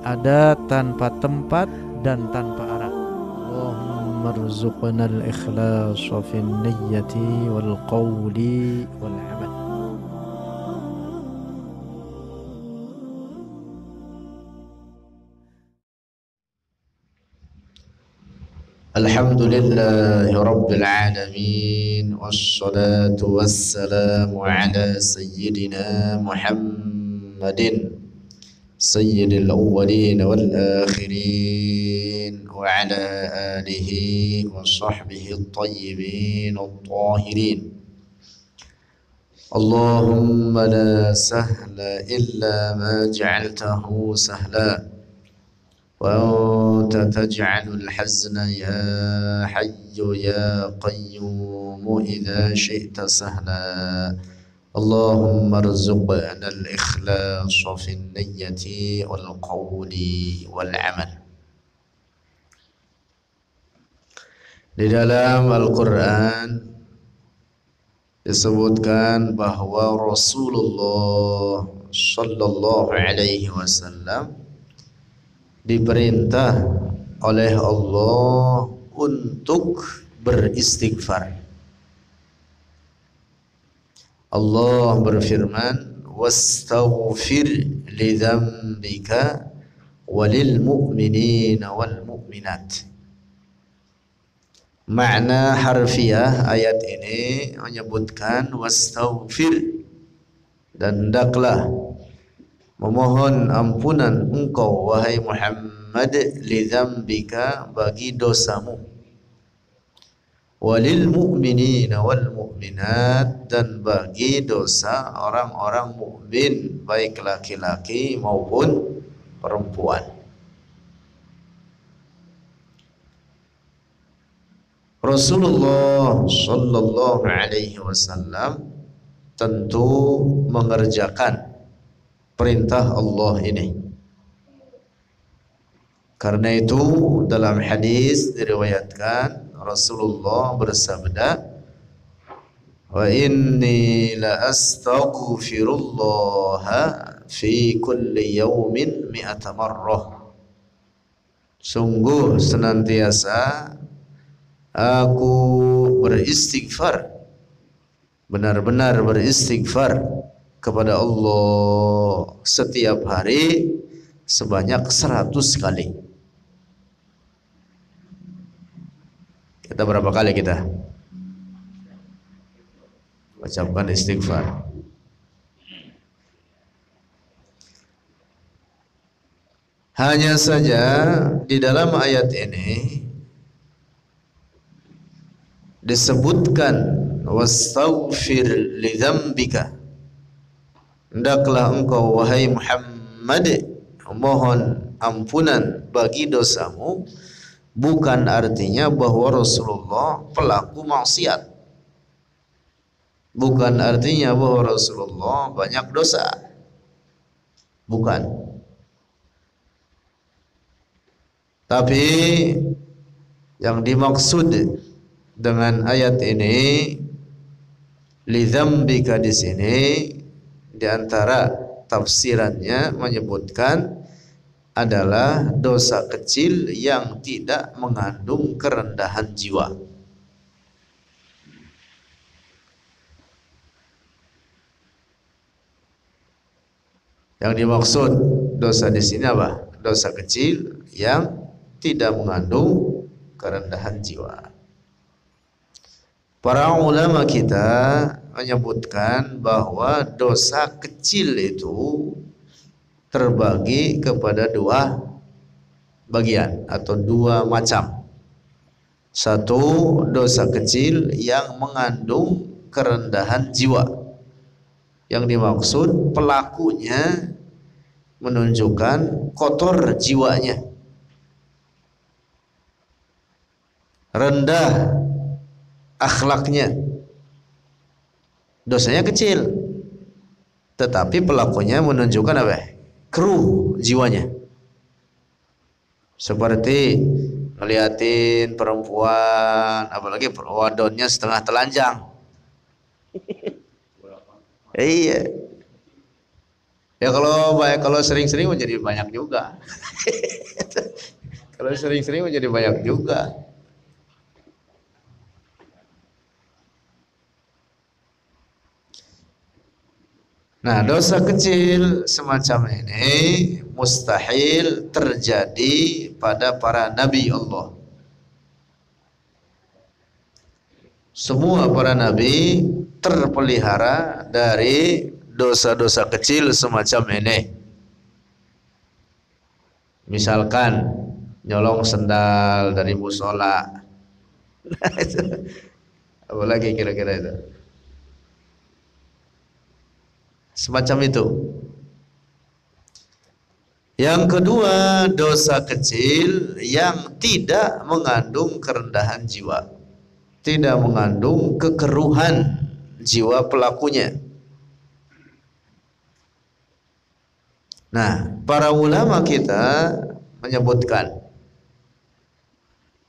ada tanpa tempat dan tanpa arah. Allahumma rzuqna al-ikhlas fi an-niyyati wal qawli wal amal. Alhamdulillahi Rabbil Alamin. Wassalatu wassalamu ala Sayyidina Muhammadin Sayyidil awwalin wal akhirin wa ala alihi wa sahbihi at-tayyibin at-tahirin. Allahumma la sahla illa ma ja'altahu sahla وأنت تجعل الحزن يا حي يا قيوم إذا شئت سهلا اللهم ارزقنا الإخلاص في النية والقول والعمل. Di dalam Al-Quran disebutkan bahwa Rasulullah Sallallahu Alaihi Wasallam diperintah oleh Allah untuk beristighfar. Allah berfirman, "Wastaghfir li dzambika walil mu'minina wal mu'minat." Makna harfiah ayat ini menyebutkan wastaghfir, dan hendaklah memohon ampunan engkau wahai Muhammad li dzambika, bagi dosamu, walil mu'minina wal mu'minat, dan bagi dosa orang-orang mukmin baik laki-laki maupun perempuan. Rasulullah sallallahu alaihi wasallam tentu mengerjakan perintah Allah ini. Karena itu dalam hadis diriwayatkan Rasulullah bersabda, "Wa inni la astaghfirullah fi kulli yawmin mi'ata marrah." Sungguh senantiasa aku beristighfar, benar-benar beristighfar kepada Allah setiap hari sebanyak 100 kali. Kita berapa kali kita ucapkan istighfar? Hanya saja di dalam ayat ini disebutkan wastaghfir li dzambika, hendaklah engkau wahai Muhammad mohon ampunan bagi dosamu, bukan artinya bahwa Rasulullah pelaku maksiat, bukan artinya bahwa Rasulullah banyak dosa, bukan. Tapi yang dimaksud dengan ayat ini li dzambika di sini, di antara tafsirannya menyebutkan adalah dosa kecil yang tidak mengandung kerendahan jiwa. Yang dimaksud dosa di sini apa? Dosa kecil yang tidak mengandung kerendahan jiwa. Para ulama kita menyebutkan bahwa dosa kecil itu terbagi kepada dua bagian atau dua macam. Satu, dosa kecil yang mengandung kerendahan jiwa, yang dimaksud pelakunya menunjukkan kotor jiwanya, rendah akhlaknya, dosanya kecil, tetapi pelakunya menunjukkan apa? Keruh jiwanya. Seperti ngeliatin perempuan, apalagi wadonnya setengah telanjang. Iya. Ya kalau sering-sering menjadi banyak juga. Kalau sering-sering menjadi banyak juga. Nah, dosa kecil semacam ini mustahil terjadi pada para nabi Allah. Semua para nabi terpelihara dari dosa-dosa kecil semacam ini. Misalkan nyolong sendal dari musola. Apalagi kira-kira itu. Semacam itu. Yang kedua, dosa kecil yang tidak mengandung kerendahan jiwa, tidak mengandung kekeruhan jiwa pelakunya. Nah, para ulama kita menyebutkan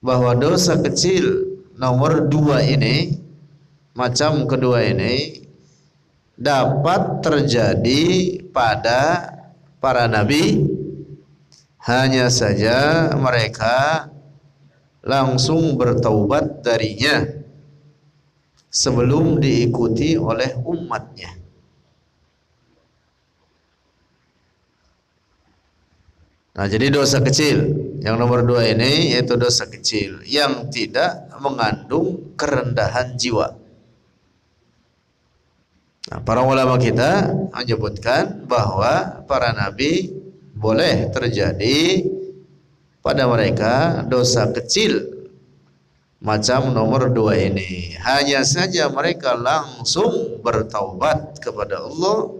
bahwa dosa kecil nomor 2 ini, macam kedua ini, dapat terjadi pada para nabi, hanya saja mereka langsung bertaubat darinya sebelum diikuti oleh umatnya. Nah, jadi dosa kecil yang nomor 2 ini yaitu dosa kecil yang tidak mengandung kerendahan jiwa. Nah, para ulama kita menyebutkan bahwa para nabi boleh terjadi pada mereka dosa kecil macam nomor 2 ini. Hanya saja mereka langsung bertaubat kepada Allah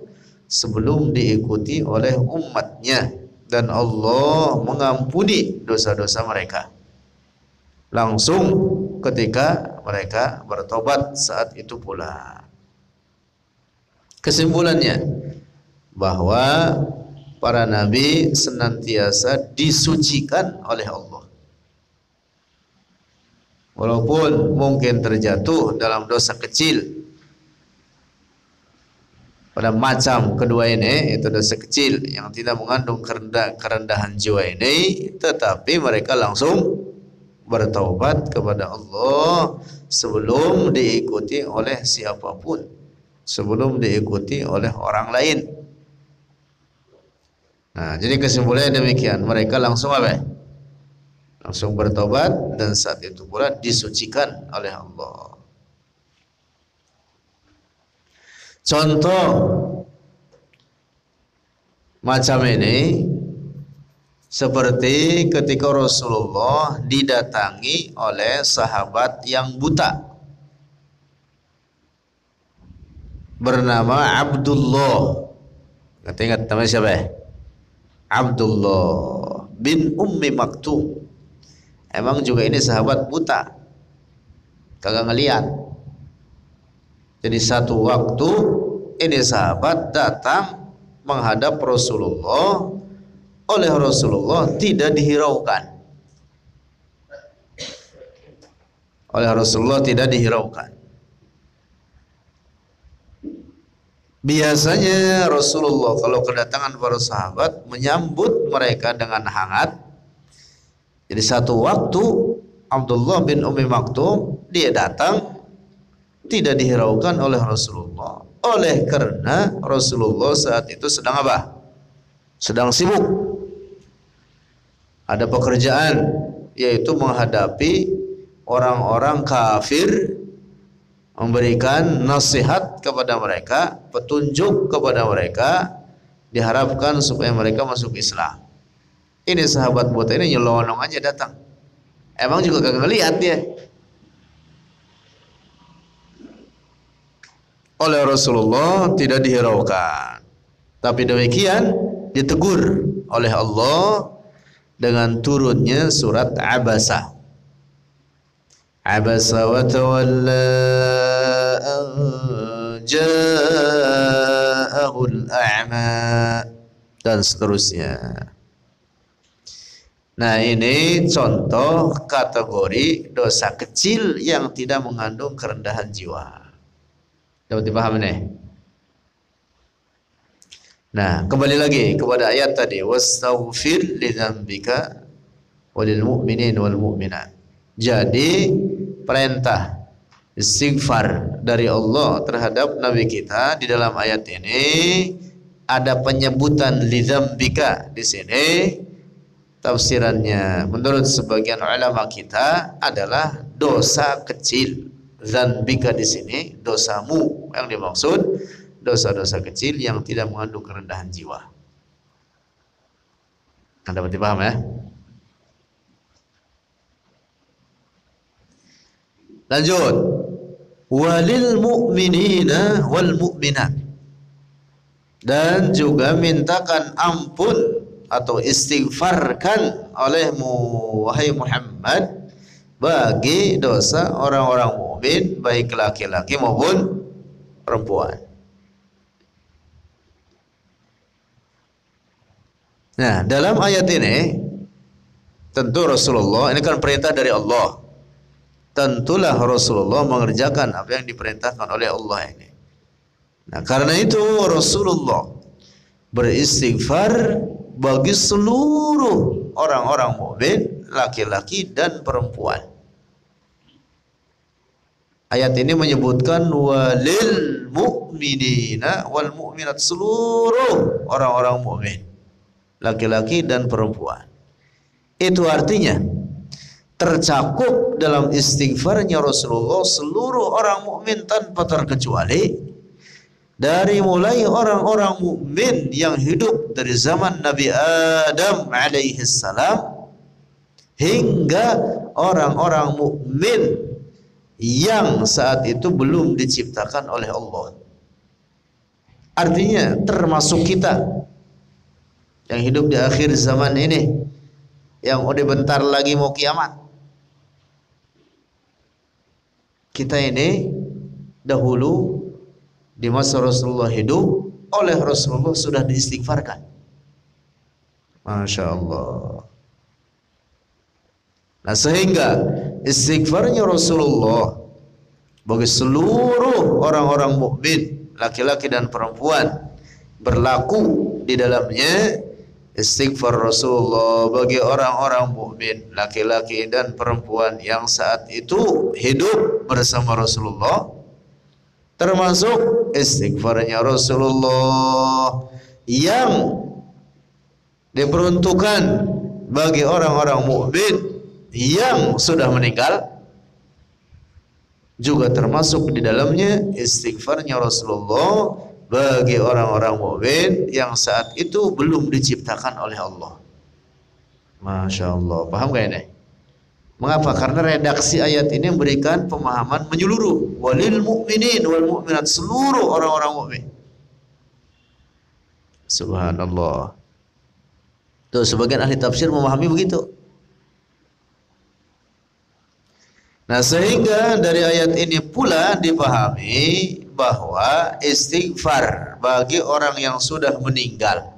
sebelum diikuti oleh umatnya, dan Allah mengampuni dosa-dosa mereka langsung ketika mereka bertobat saat itu pula. Kesimpulannya bahwa para nabi senantiasa disucikan oleh Allah. Walaupun mungkin terjatuh dalam dosa kecil pada macam kedua ini, itu dosa kecil yang tidak mengandung kerendahan jiwa ini, tetapi mereka langsung bertaubat kepada Allah sebelum diikuti oleh siapapun, sebelum diikuti oleh orang lain. Nah, jadi kesimpulannya demikian, mereka langsung apa? Langsung bertobat, dan saat itu pula disucikan oleh Allah. Contoh macam ini seperti ketika Rasulullah didatangi oleh sahabat yang buta bernama Abdullah. Ingat namanya siapa ya? Abdullah bin Ummi Maktum. Emang juga ini sahabat buta, kagak ngelihat. Jadi satu waktu ini sahabat datang menghadap Rasulullah, oleh Rasulullah tidak dihiraukan. Oleh Rasulullah tidak dihiraukan. Biasanya Rasulullah kalau kedatangan para sahabat menyambut mereka dengan hangat. Jadi satu waktu Abdullah bin Ummi Maktum dia datang tidak dihiraukan oleh Rasulullah, oleh karena Rasulullah saat itu sedang apa? Sedang sibuk. Ada pekerjaan, yaitu menghadapi orang-orang kafir, memberikan nasihat kepada mereka, petunjuk kepada mereka, diharapkan supaya mereka masuk Islam. Ini sahabat buta ini nyelonong aja datang. Emang juga kagak ngelihat dia. Oleh Rasulullah tidak dihiraukan. Tapi demikian ditegur oleh Allah dengan turunnya surat Abasa. Abasa wa tawalla an ja'ahul a'ma, dan seterusnya. Nah, ini contoh kategori dosa kecil yang tidak mengandung kerendahan jiwa. Dapat dipahami nih? Nah, kembali lagi kepada ayat tadi, wastaghfir lidzambika walil mu'minin wal mu'minat. Jadi perintah istighfar dari Allah terhadap Nabi kita di dalam ayat ini ada penyebutan lidzambika di sini. Tafsirannya menurut sebagian ulama kita adalah dosa kecil. Dzambika di sini dosamu yang dimaksud, dosa-dosa kecil yang tidak mengandung kerendahan jiwa. Anda berarti paham ya? Lanjut. Walil mu'minina wal mu'minat. Dan juga mintakan ampun atau istighfarkan olehmu wahai Muhammad bagi dosa orang-orang mukmin baik laki-laki maupun perempuan. Nah, dalam ayat ini tentu Rasulullah, ini kan perintah dari Allah. Tentulah Rasulullah mengerjakan apa yang diperintahkan oleh Allah ini. Nah, karena itu Rasulullah beristighfar bagi seluruh orang-orang mukmin, laki-laki dan perempuan. Ayat ini menyebutkan walil mu'minina wal mu'minat, seluruh orang-orang mukmin, laki-laki dan perempuan. Itu artinya tercakup dalam istighfarnya Rasulullah seluruh orang mukmin tanpa terkecuali, dari mulai orang-orang mukmin yang hidup dari zaman Nabi Adam alaihi salam hingga orang-orang mukmin yang saat itu belum diciptakan oleh Allah. Artinya termasuk kita yang hidup di akhir zaman ini, yang udah bentar lagi mau kiamat. Kita ini dahulu di masa Rasulullah hidup, oleh Rasulullah sudah diistighfarkan. Masya Allah. Nah, sehingga istighfarnya Rasulullah bagi seluruh orang-orang mukmin, laki-laki dan perempuan, berlaku di dalamnya istighfar Rasulullah bagi orang-orang mukmin, laki-laki dan perempuan yang saat itu hidup bersama Rasulullah, termasuk istighfarnya Rasulullah yang diperuntukkan bagi orang-orang mukmin yang sudah meninggal, juga termasuk di dalamnya istighfarnya Rasulullah bagi orang-orang mukmin yang saat itu belum diciptakan oleh Allah. Masya Allah, paham gak ini? Mengapa? Karena redaksi ayat ini memberikan pemahaman menyeluruh, walil mu'minin wal mu'minat, seluruh orang-orang mukmin. Subhanallah. Tuh, sebagian ahli tafsir memahami begitu. Nah, sehingga dari ayat ini pula dipahami bahwa istighfar bagi orang yang sudah meninggal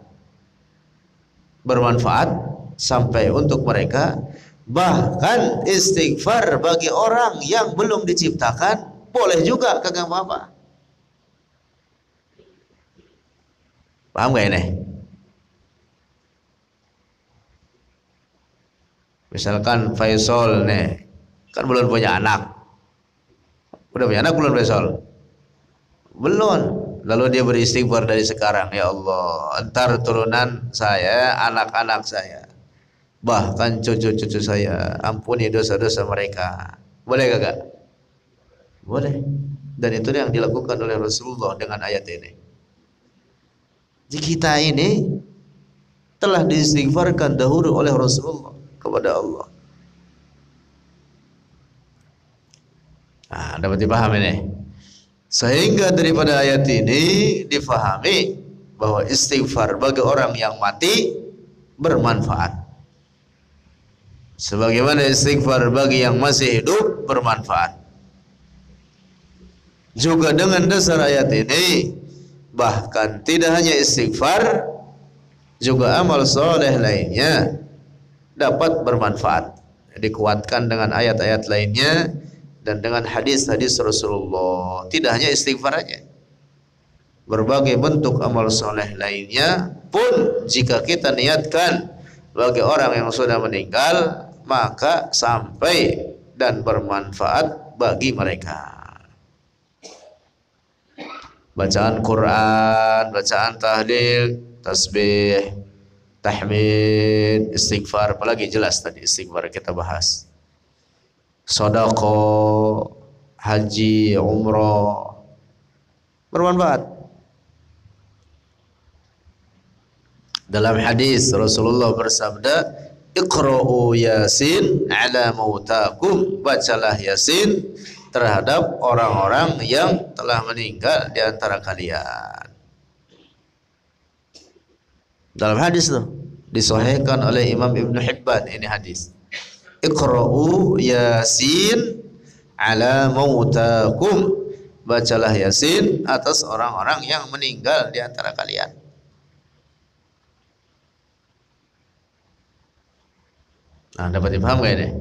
bermanfaat sampai untuk mereka. Bahkan istighfar bagi orang yang belum diciptakan boleh juga, kagak apa-apa. Paham gak ini? Misalkan Faisal nih, kan belum punya anak. Udah punya anak belum Faisal? Belum. Lalu dia beristighfar dari sekarang, ya Allah, entar turunan saya, anak-anak saya, bahkan cucu-cucu saya, ampuni dosa-dosa mereka. Boleh kagak? Boleh. Dan itu yang dilakukan oleh Rasulullah dengan ayat ini. Jadi kita ini telah diistighfarkan dahulu oleh Rasulullah kepada Allah. Nah, dapat dipahami ini. Sehingga daripada ayat ini difahami bahwa istighfar bagi orang yang mati bermanfaat, sebagaimana istighfar bagi yang masih hidup bermanfaat. Juga dengan dasar ayat ini, bahkan tidak hanya istighfar, juga amal soleh lainnya dapat bermanfaat. Dikuatkan dengan ayat-ayat lainnya dan dengan hadis-hadis Rasulullah. Tidak hanya istighfar aja, berbagai bentuk amal soleh lainnya pun jika kita niatkan bagi orang yang sudah meninggal, maka sampai dan bermanfaat bagi mereka. Bacaan Quran, bacaan tahlil, tasbih, tahmid, istighfar, apalagi jelas tadi istighfar kita bahas. Sedekah, haji, umrah, bermanfaat. Dalam hadis Rasulullah bersabda, "Iqra'u Yasin ala mautakum." Bacalah Yasin terhadap orang-orang yang telah meninggal di antara kalian. Dalam hadis itu disahihkan oleh Imam Ibn Hibban ini hadis. Iqra'u Yasin ala mautakum. Bacalah Yasin atas orang-orang yang meninggal di antara kalian. Nah, dapat dipaham gak ini?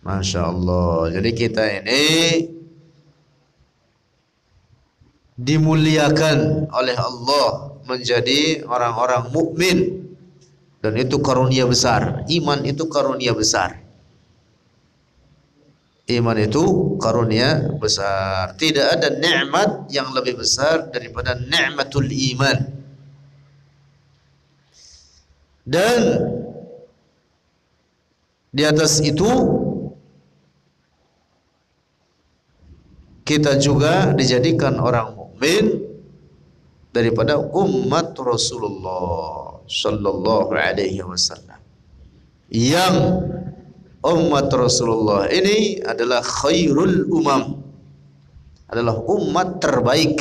Masya Allah. Jadi kita ini dimuliakan oleh Allah menjadi orang-orang mukmin, dan itu karunia besar. Iman itu karunia besar. Iman itu karunia besar. Tidak ada nikmat yang lebih besar daripada nikmatul iman. Dan di atas itu kita juga dijadikan orang mukmin daripada umat Rasulullah sallallahu alaihi wasallam. Yang umat Rasulullah ini adalah khairul umam, adalah umat terbaik,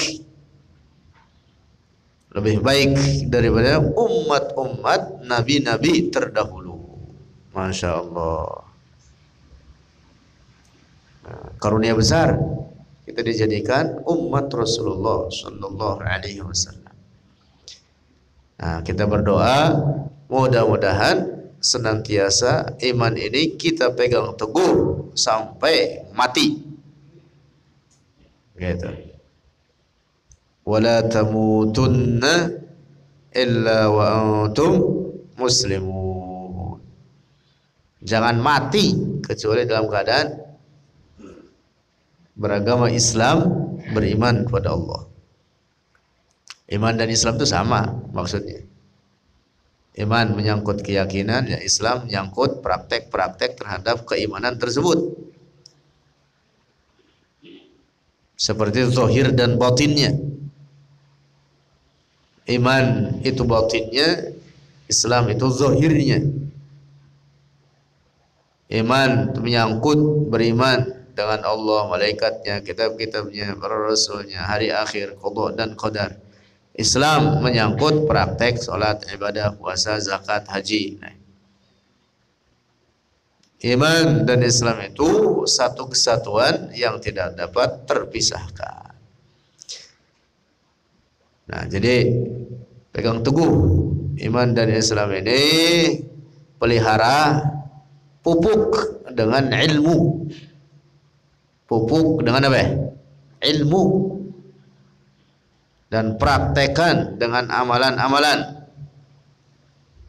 lebih baik daripada umat-umat nabi-nabi terdahulu. Masya Allah. Karunia besar kita dijadikan umat Rasulullah sallallahu alaihi wasallam. Nah, kita berdoa mudah-mudahan senantiasa iman ini kita pegang teguh sampai mati. Gitu. Wala tamutunna illa wa antum muslimun. Jangan mati kecuali dalam keadaan beragama Islam, beriman kepada Allah. Iman dan Islam itu sama maksudnya. Iman menyangkut keyakinan, ya Islam menyangkut praktek-praktek terhadap keimanan tersebut. Seperti zahir dan batinnya. Iman itu batinnya, Islam itu zahirnya. Iman menyangkut beriman dengan Allah, malaikatnya, kitab-kitabnya, para rasulnya, hari akhir, qada dan qadar. Islam menyangkut praktek salat, ibadah, puasa, zakat, haji. Iman dan Islam itu satu kesatuan yang tidak dapat terpisahkan. Nah, jadi pegang teguh iman dan Islam ini, pelihara, pupuk dengan ilmu. Pupuk dengan apa? Ilmu. Dan praktekan dengan amalan-amalan.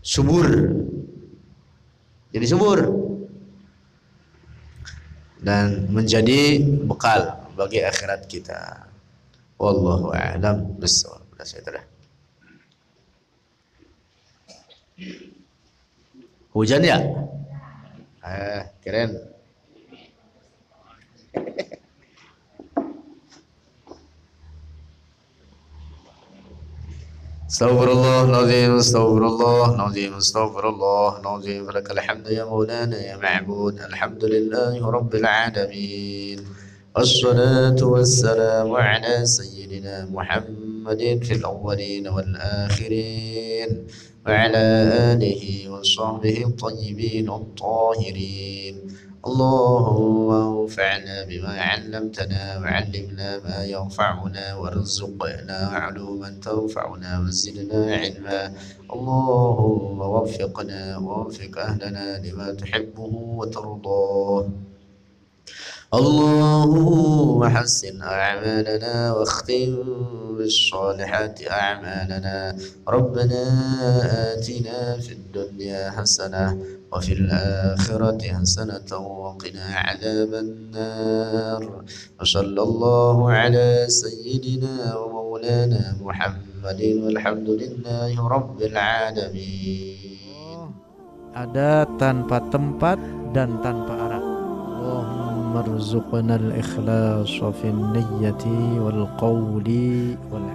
Subur. Jadi subur. Dan menjadi bekal bagi akhirat kita. Wallahu a'lam bishawab. Hujan ya? Keren. Astaghfirullahaladzim, astaghfirullahaladzim. Lakal hamdu ya maulana ya ma'bud. Alhamdulillahi rabbil alamin. Assalatu wassalamu ala sayyidina Muhammadin fil awwalin wal akhirin wa ala alihi wa sahbihi tayyibin at-tahirin. Allahumma anfa'na bima 'allamtana wa 'allimna ma yanfa'una warzuqna 'uluman tanfa'una wa zidna 'ilma. Allahumma waffiqna wa waffiq ahlana lima tuhibbuhu wa tardah. اللهم حسن أعمالنا واختم بالصالحات أعمالنا ربنا آتنا في الدنيا حسنة وفي الآخرة حسنة وقنا عذاب النار وصلى الله على سيدنا ومولانا محمد والحمد لله رب العالمين. Ada tanpa tempat dan tanpa arah. Allahumma rzuqna al-ikhlas fi an-niyyati wal qawli wal